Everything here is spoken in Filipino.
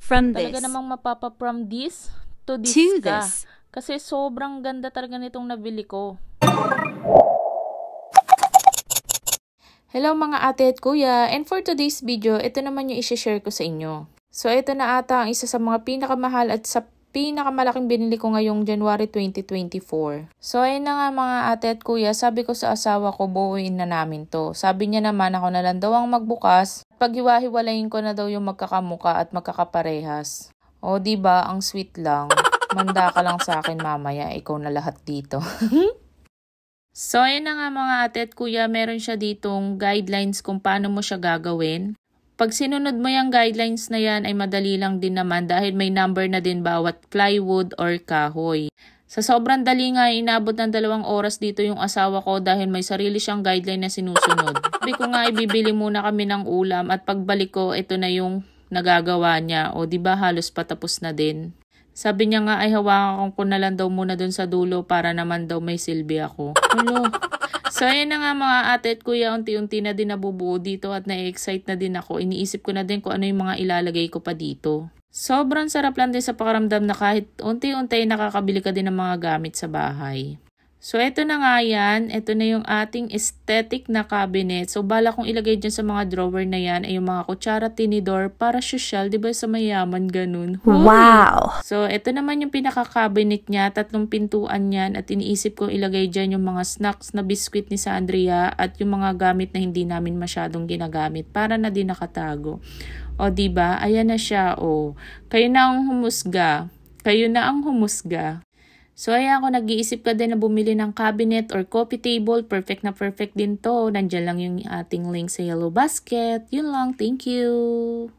from Talaga this namang mapapa from this to this to ka. this. Kasi sobrang ganda talaga nitong nabili ko. Hello mga ate at kuya, and for today's video, ito naman yung isi-share ko sa inyo. So ito na ata ang isa sa mga pinakamahal at sa pinakamalaking binili ko ngayong January 2024. So ayun na nga mga ate at kuya, sabi ko sa asawa ko buuin na namin to. Sabi niya naman ako na lang daw ang magbukas. Paghiwa-hiwalayin ko na daw yung magkakamuka at magkakaparehas. O diba, ang sweet lang. Manda ka lang sa akin mamaya, ikaw na lahat dito. So, ayun na nga mga ate at kuya, meron siya ditong guidelines kung paano mo siya gagawin. Pag sinunod mo yung guidelines na yan ay madali lang din naman dahil may number na din bawat plywood or kahoy. Sa sobrang dali nga, inabot ng 2 oras dito yung asawa ko dahil may sarili siyang guideline na sinusunod. Sabi ko nga, ibibili muna kami ng ulam at pagbalik ko, ito na yung nagagawa niya. O diba halos patapos na din. Sabi niya nga ay hawakan ko na lang daw muna dun sa dulo para naman daw may silbi ako. Hello. So ayun na nga mga ate at kuya, unti-unti na din nabubuo dito at na-excite na din ako. Iniisip ko na din kung ano yung mga ilalagay ko pa dito. Sobrang sarap lang din sa pakaramdam na kahit unti-unti nakakabili ka din ng mga gamit sa bahay. So, ito na nga yan. Ito na yung ating aesthetic na cabinet. So, bala kong ilagay dyan sa mga drawer na yan ay yung mga kutsara, tinidor para social. Diba sa mayaman ganun? Hoy! Wow! So, ito naman yung pinaka-cabinet niya. 3 pintuan yan. At iniisip ko ilagay dyan yung mga snacks na biscuit ni Sandria at yung mga gamit na hindi namin masyadong ginagamit para na din nakatago. O, diba? Ayan na siya. O, kayo na ang humusga. Kayo na ang humusga. So, ayan, kung nag-iisip ka din na bumili ng cabinet or coffee table, perfect na perfect din to. Nandiyan lang yung ating link sa Yellow Basket. Yun lang. Thank you!